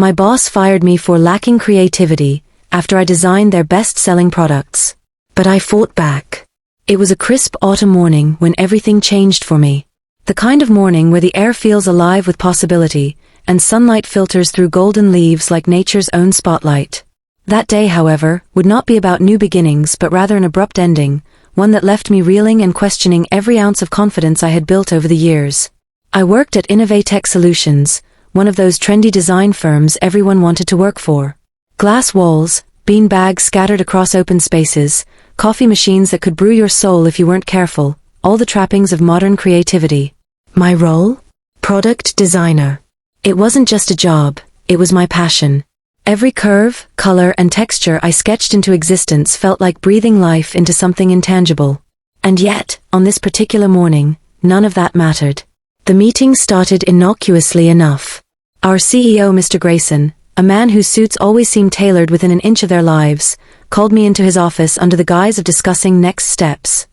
My boss fired me for lacking creativity after I designed their best-selling products. But I fought back. It was a crisp autumn morning when everything changed for me. The kind of morning where the air feels alive with possibility, and sunlight filters through golden leaves like nature's own spotlight. That day, however, would not be about new beginnings but rather an abrupt ending, one that left me reeling and questioning every ounce of confidence I had built over the years. I worked at Innovating Solutions, one of those trendy design firms everyone wanted to work for. Glass walls, bean bags scattered across open spaces, coffee machines that could brew your soul if you weren't careful, all the trappings of modern creativity. My role? Product designer. It wasn't just a job, it was my passion. Every curve, color, and texture I sketched into existence felt like breathing life into something intangible. And yet, on this particular morning, none of that mattered. The meeting started innocuously enough. Our CEO, Mr. Grayson, a man whose suits always seemed tailored within an inch of their lives, called me into his office under the guise of discussing next steps.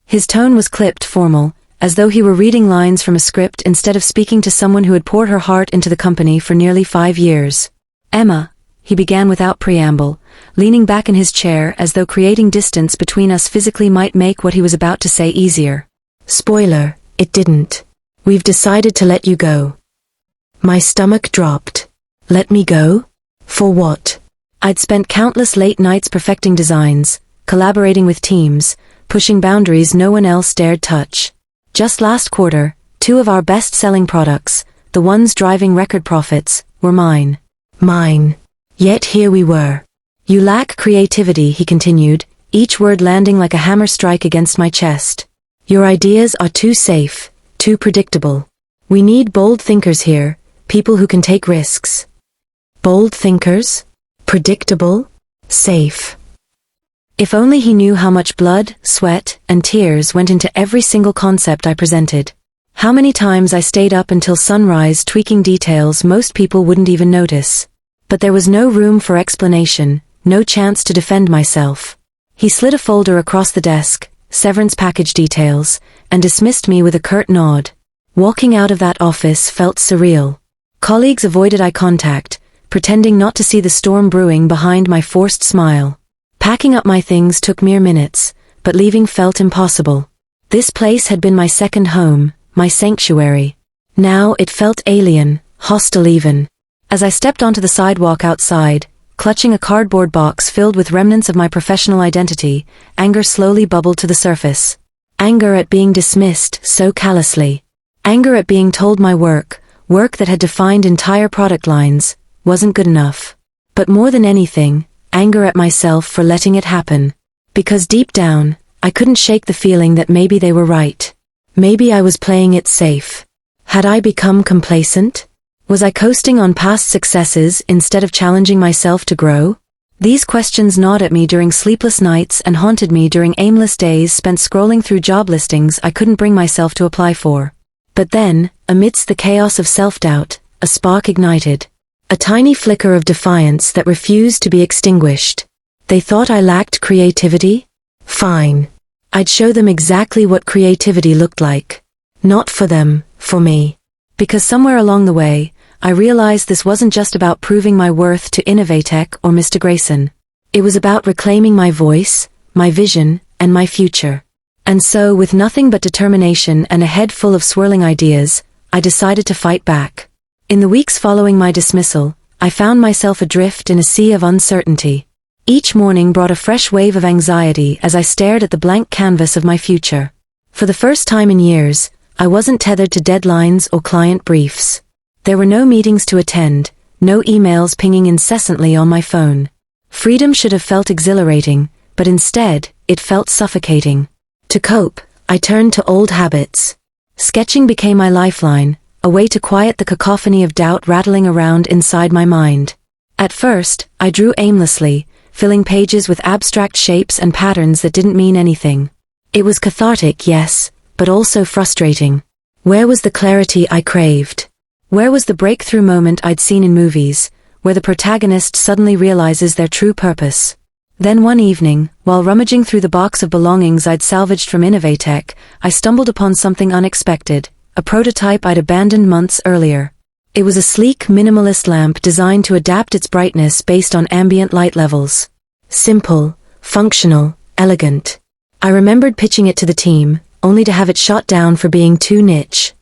His tone was clipped, formal, as though he were reading lines from a script instead of speaking to someone who had poured her heart into the company for nearly 5 years. Emma, he began without preamble, leaning back in his chair as though creating distance between us physically might make what he was about to say easier. Spoiler, it didn't. We've decided to let you go. My stomach dropped. Let me go? For what? I'd spent countless late nights perfecting designs, collaborating with teams, pushing boundaries no one else dared touch. Just last quarter, 2 of our best-selling products, the ones driving record profits, were mine. Mine. Yet here we were. You lack creativity, he continued, each word landing like a hammer strike against my chest. Your ideas are too safe, too predictable. We need bold thinkers here, people who can take risks. Bold thinkers? Predictable? Safe. If only he knew how much blood, sweat, and tears went into every single concept I presented. How many times I stayed up until sunrise tweaking details most people wouldn't even notice. But there was no room for explanation, no chance to defend myself. He slid a folder across the desk, severance package details, and dismissed me with a curt nod. Walking out of that office felt surreal. Colleagues avoided eye contact, pretending not to see the storm brewing behind my forced smile. Packing up my things took mere minutes, but leaving felt impossible. This place had been my second home, my sanctuary. Now it felt alien, hostile even. As I stepped onto the sidewalk outside, clutching a cardboard box filled with remnants of my professional identity, anger slowly bubbled to the surface. Anger at being dismissed so callously. Anger at being told my work that had defined entire product lines, wasn't good enough. But more than anything, anger at myself for letting it happen. Because deep down, I couldn't shake the feeling that maybe they were right. Maybe I was playing it safe. Had I become complacent? Was I coasting on past successes instead of challenging myself to grow? These questions gnawed at me during sleepless nights and haunted me during aimless days spent scrolling through job listings I couldn't bring myself to apply for. But then, amidst the chaos of self-doubt, a spark ignited. A tiny flicker of defiance that refused to be extinguished. They thought I lacked creativity? Fine. I'd show them exactly what creativity looked like. Not for them, for me. Because somewhere along the way, I realized this wasn't just about proving my worth to Innovating or Mr. Grayson. It was about reclaiming my voice, my vision, and my future. And so, with nothing but determination and a head full of swirling ideas, I decided to fight back. In the weeks following my dismissal, I found myself adrift in a sea of uncertainty. Each morning brought a fresh wave of anxiety as I stared at the blank canvas of my future. For the first time in years, I wasn't tethered to deadlines or client briefs. There were no meetings to attend, no emails pinging incessantly on my phone. Freedom should have felt exhilarating, but instead, it felt suffocating. To cope, I turned to old habits. Sketching became my lifeline, a way to quiet the cacophony of doubt rattling around inside my mind. At first, I drew aimlessly, filling pages with abstract shapes and patterns that didn't mean anything. It was cathartic, yes, but also frustrating. Where was the clarity I craved? Where was the breakthrough moment I'd seen in movies, where the protagonist suddenly realizes their true purpose? Then one evening, while rummaging through the box of belongings I'd salvaged from Innovating, I stumbled upon something unexpected, a prototype I'd abandoned months earlier. It was a sleek, minimalist lamp designed to adapt its brightness based on ambient light levels. Simple, functional, elegant. I remembered pitching it to the team, only to have it shot down for being too niche.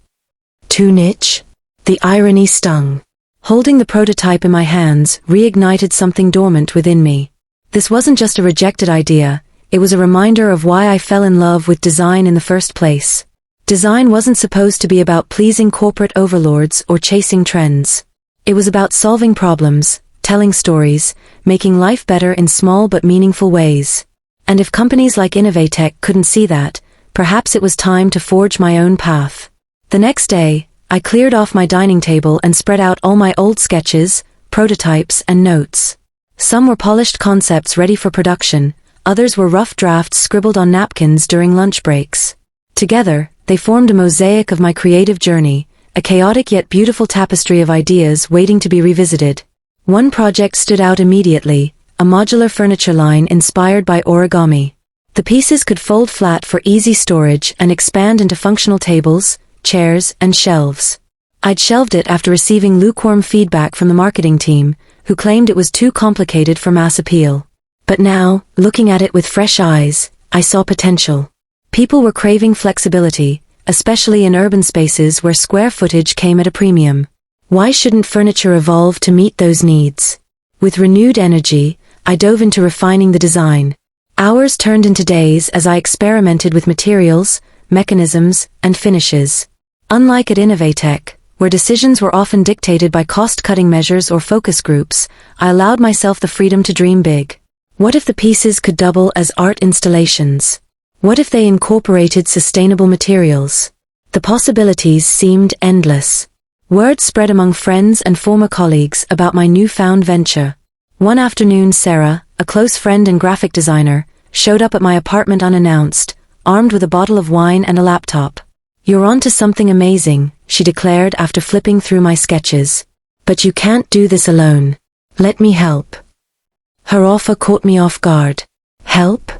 Too niche? The irony stung. Holding the prototype in my hands reignited something dormant within me. This wasn't just a rejected idea, it was a reminder of why I fell in love with design in the first place. Design wasn't supposed to be about pleasing corporate overlords or chasing trends. It was about solving problems, telling stories, making life better in small but meaningful ways. And if companies like Innovating couldn't see that, perhaps it was time to forge my own path. The next day, I cleared off my dining table and spread out all my old sketches, prototypes, and notes. Some were polished concepts ready for production, others were rough drafts scribbled on napkins during lunch breaks. Together, they formed a mosaic of my creative journey, a chaotic yet beautiful tapestry of ideas waiting to be revisited. One project stood out immediately, a modular furniture line inspired by origami. The pieces could fold flat for easy storage and expand into functional tables, chairs, and shelves. I'd shelved it after receiving lukewarm feedback from the marketing team, who claimed it was too complicated for mass appeal. But now, looking at it with fresh eyes, I saw potential. People were craving flexibility, especially in urban spaces where square footage came at a premium. Why shouldn't furniture evolve to meet those needs? With renewed energy, I dove into refining the design. Hours turned into days as I experimented with materials, mechanisms, and finishes. Unlike at Innovating, where decisions were often dictated by cost-cutting measures or focus groups, I allowed myself the freedom to dream big. What if the pieces could double as art installations? What if they incorporated sustainable materials? The possibilities seemed endless. Word spread among friends and former colleagues about my newfound venture. One afternoon, Sarah, a close friend and graphic designer, showed up at my apartment unannounced, armed with a bottle of wine and a laptop. "You're onto something amazing," she declared after flipping through my sketches. "But you can't do this alone. Let me help." Her offer caught me off guard. Help?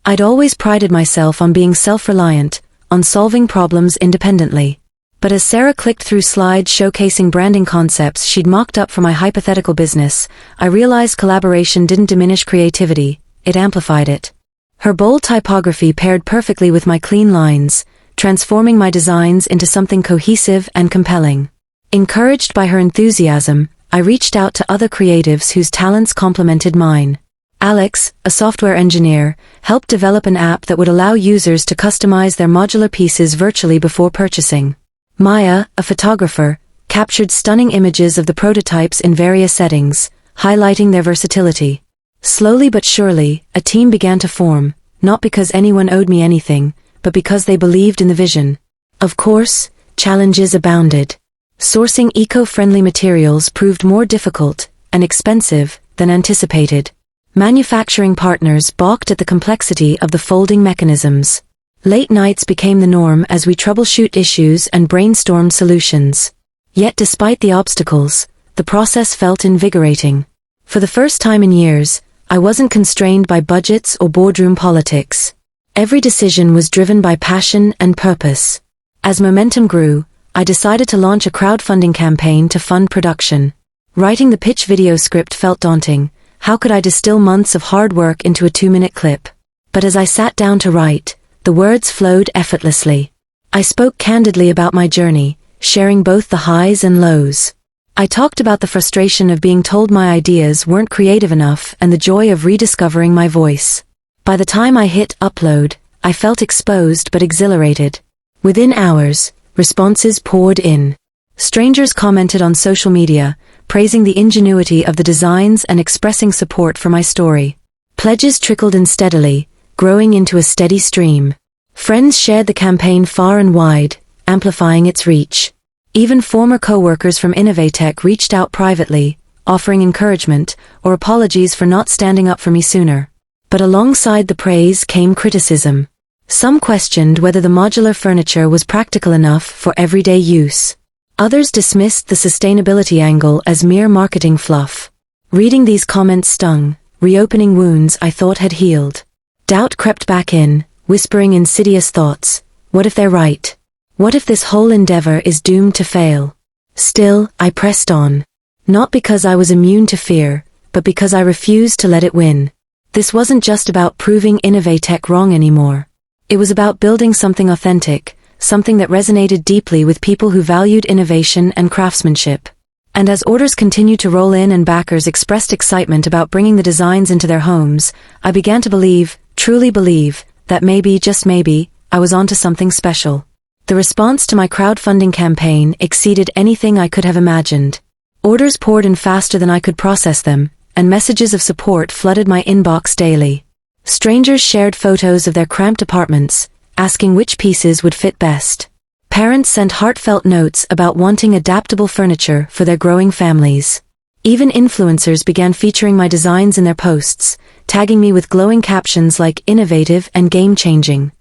I'd always prided myself on being self-reliant, on solving problems independently. But as Sarah clicked through slides showcasing branding concepts she'd mocked up for my hypothetical business, I realized collaboration didn't diminish creativity, it amplified it. Her bold typography paired perfectly with my clean lines, transforming my designs into something cohesive and compelling. Encouraged by her enthusiasm, I reached out to other creatives whose talents complemented mine. Alex, a software engineer, helped develop an app that would allow users to customize their modular pieces virtually before purchasing. Maya, a photographer, captured stunning images of the prototypes in various settings, highlighting their versatility. Slowly but surely, a team began to form, not because anyone owed me anything, but because they believed in the vision. Of course, challenges abounded. Sourcing eco-friendly materials proved more difficult and expensive than anticipated. Manufacturing partners balked at the complexity of the folding mechanisms. Late nights became the norm as we troubleshoot issues and brainstormed solutions. Yet despite the obstacles, the process felt invigorating. For the first time in years, I wasn't constrained by budgets or boardroom politics. Every decision was driven by passion and purpose. As momentum grew, I decided to launch a crowdfunding campaign to fund production. Writing the pitch video script felt daunting. How could I distill months of hard work into a 2-minute clip? But as I sat down to write, the words flowed effortlessly. I spoke candidly about my journey, sharing both the highs and lows. I talked about the frustration of being told my ideas weren't creative enough and the joy of rediscovering my voice. By the time I hit upload, I felt exposed but exhilarated. Within hours, responses poured in. Strangers commented on social media, praising the ingenuity of the designs and expressing support for my story. Pledges trickled in steadily, growing into a steady stream. Friends shared the campaign far and wide, amplifying its reach. Even former co-workers from Innovating reached out privately, offering encouragement or apologies for not standing up for me sooner. But alongside the praise came criticism. Some questioned whether the modular furniture was practical enough for everyday use. Others dismissed the sustainability angle as mere marketing fluff. Reading these comments stung, reopening wounds I thought had healed. Doubt crept back in, whispering insidious thoughts. What if they're right? What if this whole endeavor is doomed to fail? Still, I pressed on. Not because I was immune to fear, but because I refused to let it win. This wasn't just about proving Innovating wrong anymore. It was about building something authentic, something that resonated deeply with people who valued innovation and craftsmanship. And as orders continued to roll in and backers expressed excitement about bringing the designs into their homes, I began to believe, truly believe, that maybe, just maybe, I was onto something special. The response to my crowdfunding campaign exceeded anything I could have imagined. Orders poured in faster than I could process them, and messages of support flooded my inbox daily. Strangers shared photos of their cramped apartments, asking which pieces would fit best. Parents sent heartfelt notes about wanting adaptable furniture for their growing families. Even influencers began featuring my designs in their posts, tagging me with glowing captions like innovative and game-changing.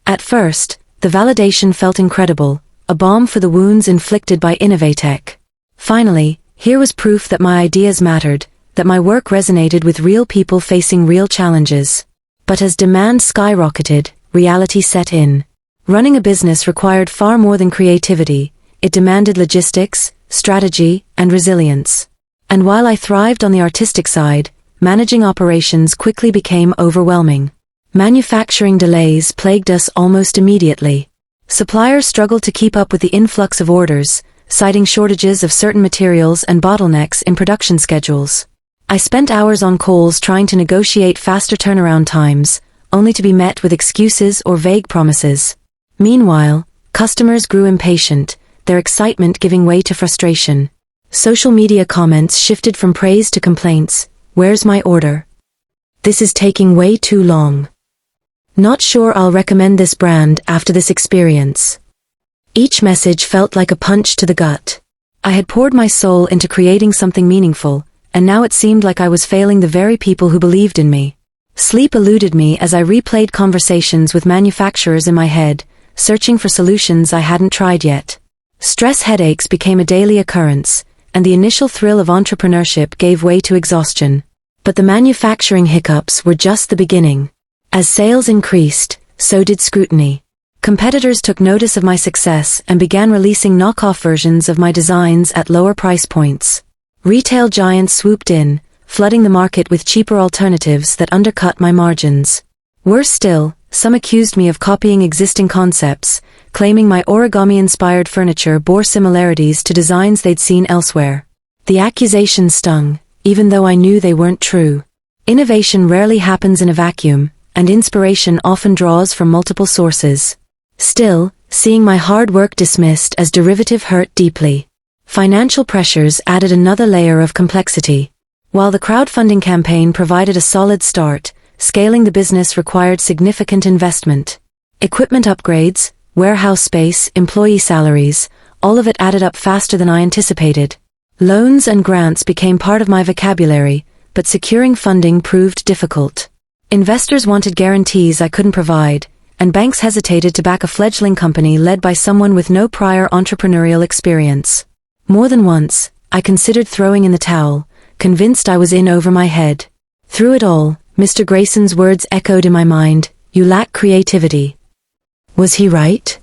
At first, the validation felt incredible, a balm for the wounds inflicted by Innovating. Finally, here was proof that my ideas mattered, that my work resonated with real people facing real challenges. But as demand skyrocketed, reality set in. Running a business required far more than creativity. It demanded logistics, strategy, and resilience. And while I thrived on the artistic side, managing operations quickly became overwhelming. Manufacturing delays plagued us almost immediately. Suppliers struggled to keep up with the influx of orders, citing shortages of certain materials and bottlenecks in production schedules. I spent hours on calls trying to negotiate faster turnaround times, only to be met with excuses or vague promises. Meanwhile, customers grew impatient, their excitement giving way to frustration. Social media comments shifted from praise to complaints. "Where's my order? This is taking way too long. Not sure I'll recommend this brand after this experience." Each message felt like a punch to the gut. I had poured my soul into creating something meaningful, and now it seemed like I was failing the very people who believed in me. Sleep eluded me as I replayed conversations with manufacturers in my head, searching for solutions I hadn't tried yet. Stress headaches became a daily occurrence, and the initial thrill of entrepreneurship gave way to exhaustion. But the manufacturing hiccups were just the beginning. As sales increased, so did scrutiny. Competitors took notice of my success and began releasing knockoff versions of my designs at lower price points. Retail giants swooped in, flooding the market with cheaper alternatives that undercut my margins. Worse still, some accused me of copying existing concepts, claiming my origami-inspired furniture bore similarities to designs they'd seen elsewhere. The accusations stung, even though I knew they weren't true. Innovation rarely happens in a vacuum, and inspiration often draws from multiple sources. Still, seeing my hard work dismissed as derivative hurt deeply. Financial pressures added another layer of complexity. While the crowdfunding campaign provided a solid start, scaling the business required significant investment. Equipment upgrades, warehouse space, employee salaries, all of it added up faster than I anticipated. Loans and grants became part of my vocabulary, but securing funding proved difficult. Investors wanted guarantees I couldn't provide, and banks hesitated to back a fledgling company led by someone with no prior entrepreneurial experience. More than once, I considered throwing in the towel, convinced I was in over my head. Through it all, Mr. Grayson's words echoed in my mind, "You lack creativity." Was he right?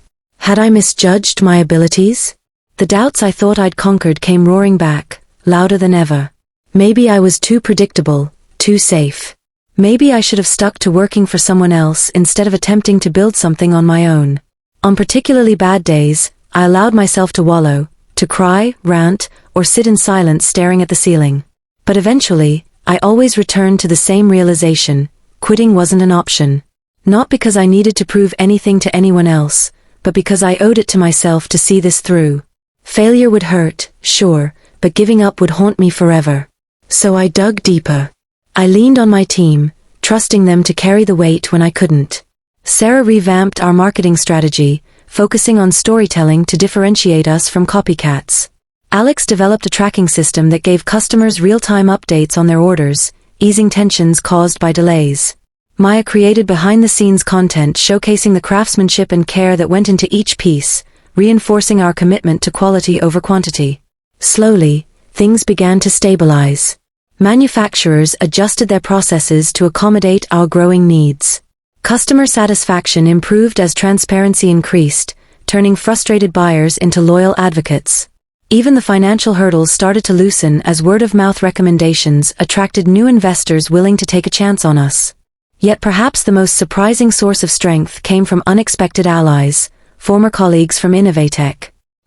Had I misjudged my abilities? The doubts I thought I'd conquered came roaring back, louder than ever. Maybe I was too predictable, too safe. Maybe I should have stuck to working for someone else instead of attempting to build something on my own. On particularly bad days, I allowed myself to wallow, to cry, rant, or sit in silence staring at the ceiling. But eventually, I always returned to the same realization: quitting wasn't an option. Not because I needed to prove anything to anyone else, but because I owed it to myself to see this through. Failure would hurt, sure, but giving up would haunt me forever. So I dug deeper. I leaned on my team, trusting them to carry the weight when I couldn't. Sarah revamped our marketing strategy, focusing on storytelling to differentiate us from copycats. Alex developed a tracking system that gave customers real-time updates on their orders, easing tensions caused by delays. Maya created behind-the-scenes content showcasing the craftsmanship and care that went into each piece, reinforcing our commitment to quality over quantity. Slowly, things began to stabilize. Manufacturers adjusted their processes to accommodate our growing needs. Customer satisfaction improved as transparency increased, turning frustrated buyers into loyal advocates. Even the financial hurdles started to loosen as word-of-mouth recommendations attracted new investors willing to take a chance on us. Yet perhaps the most surprising source of strength came from unexpected allies, former colleagues from Innovating.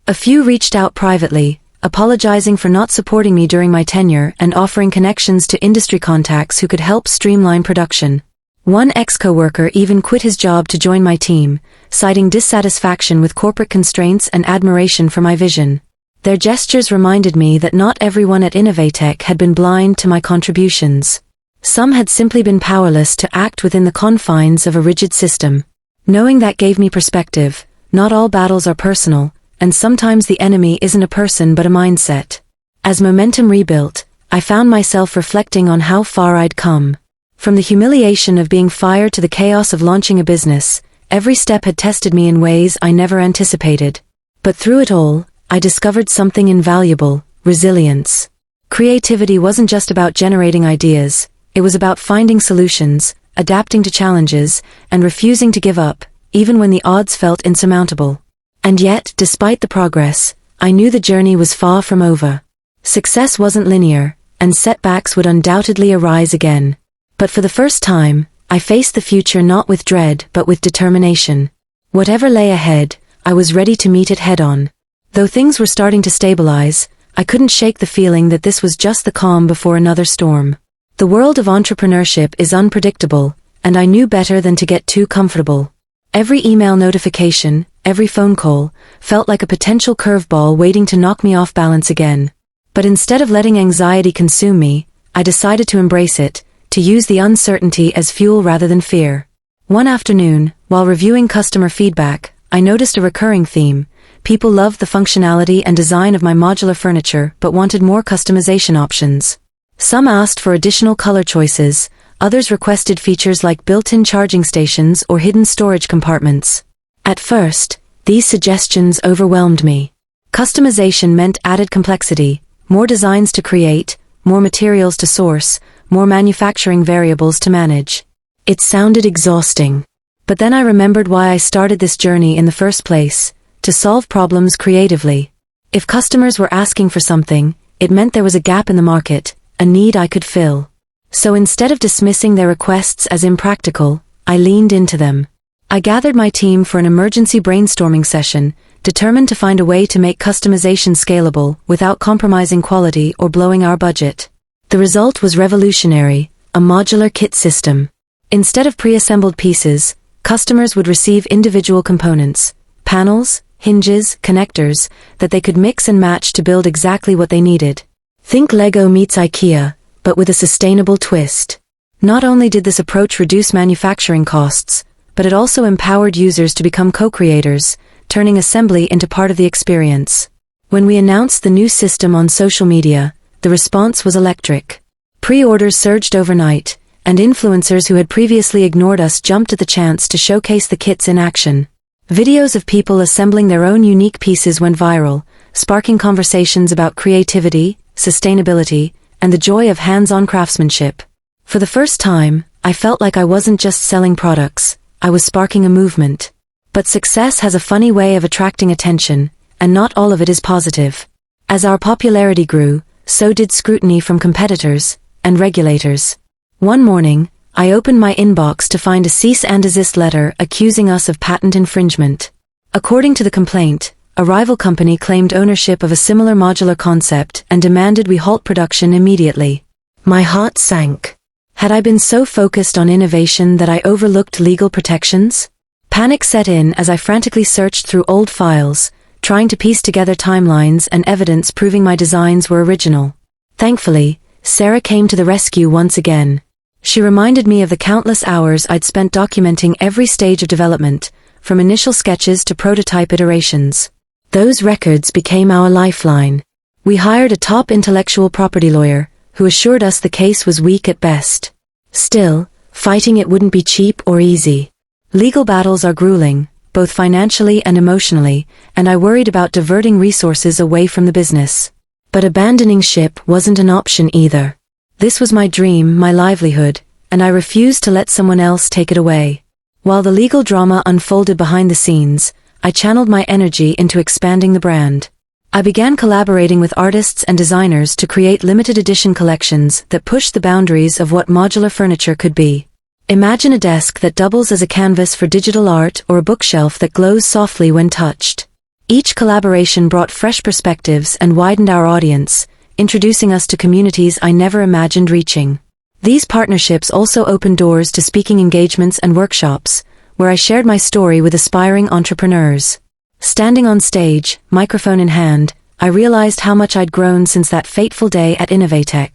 A few reached out privately, apologizing for not supporting me during my tenure and offering connections to industry contacts who could help streamline production. One ex-coworker even quit his job to join my team, citing dissatisfaction with corporate constraints and admiration for my vision. Their gestures reminded me that not everyone at Innovating had been blind to my contributions. Some had simply been powerless to act within the confines of a rigid system. Knowing that gave me perspective. Not all battles are personal, and sometimes the enemy isn't a person but a mindset. As momentum rebuilt, I found myself reflecting on how far I'd come. From the humiliation of being fired to the chaos of launching a business, every step had tested me in ways I never anticipated. But through it all, I discovered something invaluable: resilience. Creativity wasn't just about generating ideas, it was about finding solutions, adapting to challenges, and refusing to give up, even when the odds felt insurmountable. And yet, despite the progress, I knew the journey was far from over. Success wasn't linear, and setbacks would undoubtedly arise again. But for the first time, I faced the future not with dread but with determination. Whatever lay ahead, I was ready to meet it head-on. Though things were starting to stabilize, I couldn't shake the feeling that this was just the calm before another storm. The world of entrepreneurship is unpredictable, and I knew better than to get too comfortable. Every email notification, every phone call, felt like a potential curveball waiting to knock me off balance again. But instead of letting anxiety consume me, I decided to embrace it, to use the uncertainty as fuel rather than fear. One afternoon, while reviewing customer feedback, I noticed a recurring theme. People loved the functionality and design of my modular furniture but wanted more customization options. Some asked for additional color choices, others requested features like built-in charging stations or hidden storage compartments. At first, these suggestions overwhelmed me. Customization meant added complexity, more designs to create, more materials to source, more manufacturing variables to manage. It sounded exhausting. But then I remembered why I started this journey in the first place: to solve problems creatively. If customers were asking for something, it meant there was a gap in the market, a need I could fill. So instead of dismissing their requests as impractical, I leaned into them. I gathered my team for an emergency brainstorming session, determined to find a way to make customization scalable without compromising quality or blowing our budget. The result was revolutionary: a modular kit system. Instead of pre-assembled pieces, customers would receive individual components, panels, hinges, connectors, that they could mix and match to build exactly what they needed. Think Lego meets IKEA, but with a sustainable twist. Not only did this approach reduce manufacturing costs, but it also empowered users to become co-creators, turning assembly into part of the experience. When we announced the new system on social media, the response was electric. Pre-orders surged overnight, and influencers who had previously ignored us jumped at the chance to showcase the kits in action. Videos of people assembling their own unique pieces went viral, sparking conversations about creativity, sustainability, and the joy of hands-on craftsmanship. For the first time, I felt like I wasn't just selling products, I was sparking a movement. But success has a funny way of attracting attention, and not all of it is positive. As our popularity grew, so did scrutiny from competitors and regulators. One morning, I opened my inbox to find a cease and desist letter accusing us of patent infringement. According to the complaint, a rival company claimed ownership of a similar modular concept and demanded we halt production immediately. My heart sank. Had I been so focused on innovation that I overlooked legal protections? Panic set in as I frantically searched through old files, trying to piece together timelines and evidence proving my designs were original. Thankfully, Sarah came to the rescue once again. She reminded me of the countless hours I'd spent documenting every stage of development, from initial sketches to prototype iterations. Those records became our lifeline. We hired a top intellectual property lawyer, who assured us the case was weak at best. Still, fighting it wouldn't be cheap or easy. Legal battles are grueling, both financially and emotionally, and I worried about diverting resources away from the business. But abandoning ship wasn't an option either. This was my dream, my livelihood, and I refused to let someone else take it away. While the legal drama unfolded behind the scenes, I channeled my energy into expanding the brand. I began collaborating with artists and designers to create limited edition collections that pushed the boundaries of what modular furniture could be. Imagine a desk that doubles as a canvas for digital art or a bookshelf that glows softly when touched. Each collaboration brought fresh perspectives and widened our audience, introducing us to communities I never imagined reaching. These partnerships also opened doors to speaking engagements and workshops, where I shared my story with aspiring entrepreneurs. Standing on stage, microphone in hand, I realized how much I'd grown since that fateful day at Innovating.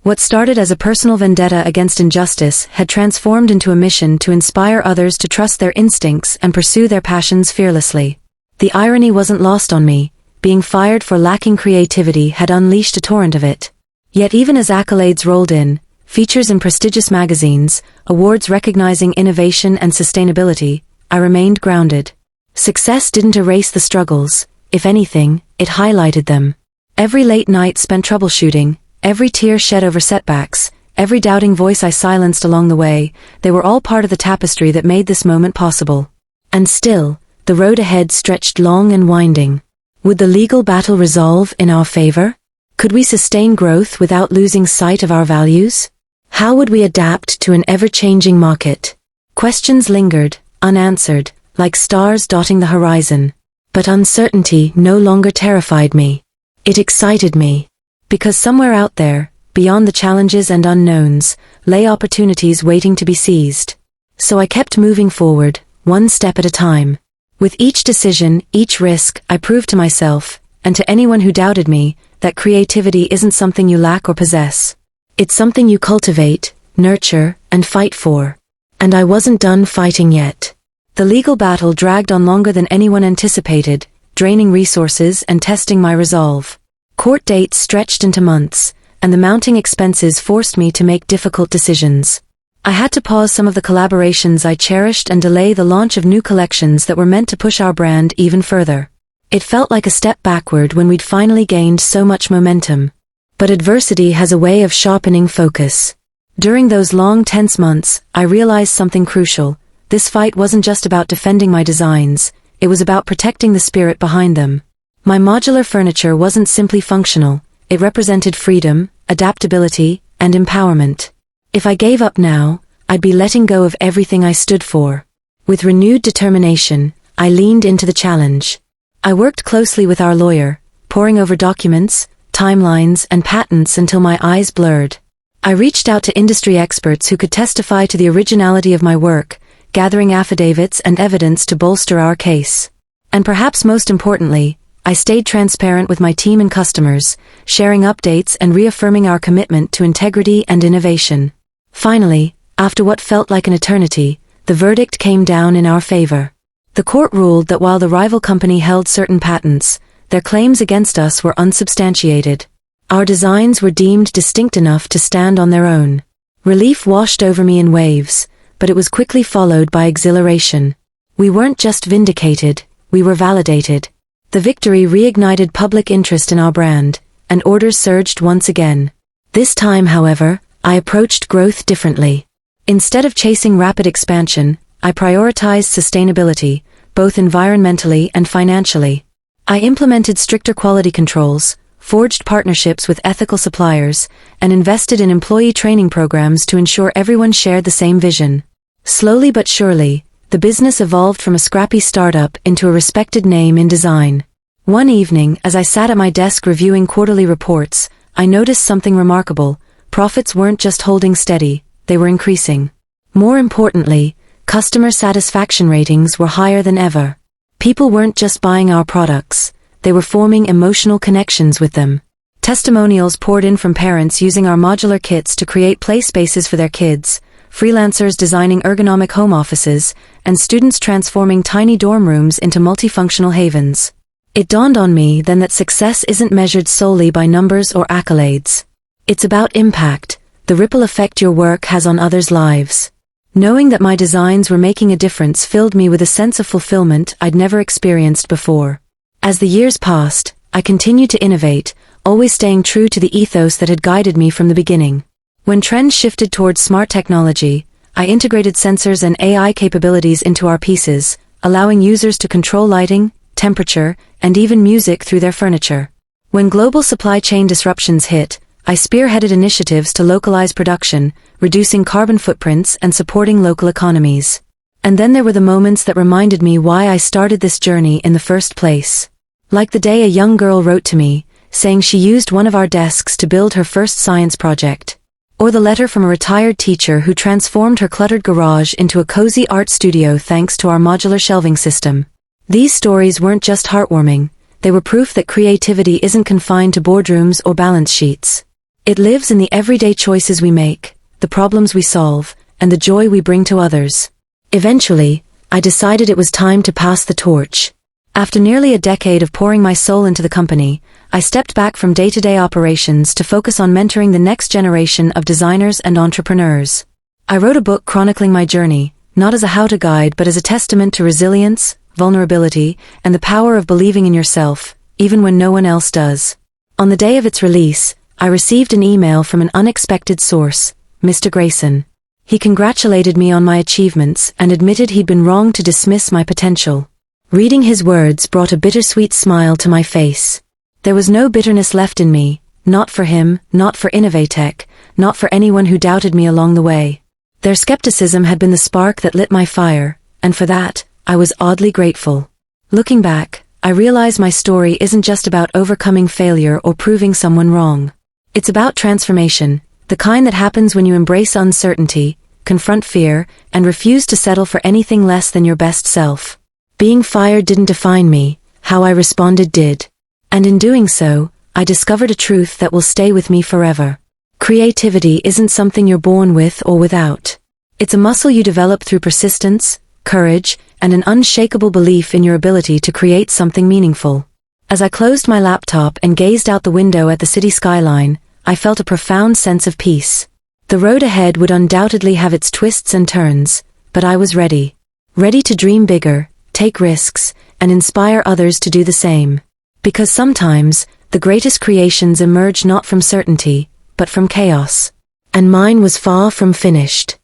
What started as a personal vendetta against injustice had transformed into a mission to inspire others to trust their instincts and pursue their passions fearlessly. The irony wasn't lost on me. Being fired for lacking creativity had unleashed a torrent of it. Yet even as accolades rolled in, features in prestigious magazines, awards recognizing innovation and sustainability, I remained grounded. Success didn't erase the struggles. If anything, it highlighted them. Every late night spent troubleshooting, every tear shed over setbacks, every doubting voice I silenced along the way, they were all part of the tapestry that made this moment possible. And still, the road ahead stretched long and winding. Would the legal battle resolve in our favor? Could we sustain growth without losing sight of our values? How would we adapt to an ever-changing market? Questions lingered, unanswered, like stars dotting the horizon. But uncertainty no longer terrified me. It excited me. Because somewhere out there, beyond the challenges and unknowns, lay opportunities waiting to be seized. So I kept moving forward, one step at a time. With each decision, each risk, I proved to myself, and to anyone who doubted me, that creativity isn't something you lack or possess. It's something you cultivate, nurture, and fight for. And I wasn't done fighting yet. The legal battle dragged on longer than anyone anticipated, draining resources and testing my resolve. Court dates stretched into months, and the mounting expenses forced me to make difficult decisions. I had to pause some of the collaborations I cherished and delay the launch of new collections that were meant to push our brand even further. It felt like a step backward when we'd finally gained so much momentum. But adversity has a way of sharpening focus. During those long, tense months, I realized something crucial. This fight wasn't just about defending my designs, it was about protecting the spirit behind them. My modular furniture wasn't simply functional, it represented freedom, adaptability, and empowerment. If I gave up now, I'd be letting go of everything I stood for. With renewed determination, I leaned into the challenge. I worked closely with our lawyer, poring over documents, timelines, and patents until my eyes blurred. I reached out to industry experts who could testify to the originality of my work, gathering affidavits and evidence to bolster our case. And perhaps most importantly, I stayed transparent with my team and customers, sharing updates and reaffirming our commitment to integrity and innovation. Finally, after what felt like an eternity, the verdict came down in our favor. The court ruled that while the rival company held certain patents, their claims against us were unsubstantiated. Our designs were deemed distinct enough to stand on their own. Relief washed over me in waves, but it was quickly followed by exhilaration. We weren't just vindicated, we were validated. The victory reignited public interest in our brand, and orders surged once again. This time, however, I approached growth differently. Instead of chasing rapid expansion, I prioritized sustainability, both environmentally and financially. I implemented stricter quality controls, forged partnerships with ethical suppliers, and invested in employee training programs to ensure everyone shared the same vision. Slowly but surely, the business evolved from a scrappy startup into a respected name in design. One evening, as I sat at my desk reviewing quarterly reports, I noticed something remarkable. Profits weren't just holding steady, they were increasing. More importantly, customer satisfaction ratings were higher than ever. People weren't just buying our products, they were forming emotional connections with them. Testimonials poured in from parents using our modular kits to create play spaces for their kids, freelancers designing ergonomic home offices, and students transforming tiny dorm rooms into multifunctional havens. It dawned on me then that success isn't measured solely by numbers or accolades. It's about impact, the ripple effect your work has on others' lives. Knowing that my designs were making a difference filled me with a sense of fulfillment I'd never experienced before. As the years passed, I continued to innovate, always staying true to the ethos that had guided me from the beginning. When trends shifted towards smart technology, I integrated sensors and AI capabilities into our pieces, allowing users to control lighting, temperature, and even music through their furniture. When global supply chain disruptions hit, I spearheaded initiatives to localize production, reducing carbon footprints and supporting local economies. And then there were the moments that reminded me why I started this journey in the first place. Like the day a young girl wrote to me, saying she used one of our desks to build her first science project. Or the letter from a retired teacher who transformed her cluttered garage into a cozy art studio thanks to our modular shelving system. These stories weren't just heartwarming, they were proof that creativity isn't confined to boardrooms or balance sheets. It lives in the everyday choices we make, the problems we solve, and the joy we bring to others. Eventually, I decided it was time to pass the torch. After nearly a decade of pouring my soul into the company, I stepped back from day-to-day operations to focus on mentoring the next generation of designers and entrepreneurs. I wrote a book chronicling my journey, not as a how-to guide but as a testament to resilience, vulnerability, and the power of believing in yourself, even when no one else does. On the day of its release, I received an email from an unexpected source, Mr. Grayson. He congratulated me on my achievements and admitted he'd been wrong to dismiss my potential. Reading his words brought a bittersweet smile to my face. There was no bitterness left in me, not for him, not for Innovating, not for anyone who doubted me along the way. Their skepticism had been the spark that lit my fire, and for that, I was oddly grateful. Looking back, I realize my story isn't just about overcoming failure or proving someone wrong. It's about transformation, the kind that happens when you embrace uncertainty, confront fear, and refuse to settle for anything less than your best self. Being fired didn't define me, how I responded did. And in doing so, I discovered a truth that will stay with me forever. Creativity isn't something you're born with or without. It's a muscle you develop through persistence, courage, and an unshakable belief in your ability to create something meaningful. As I closed my laptop and gazed out the window at the city skyline, I felt a profound sense of peace. The road ahead would undoubtedly have its twists and turns, but I was ready. Ready to dream bigger, take risks, and inspire others to do the same. Because sometimes, the greatest creations emerge not from certainty, but from chaos. And mine was far from finished.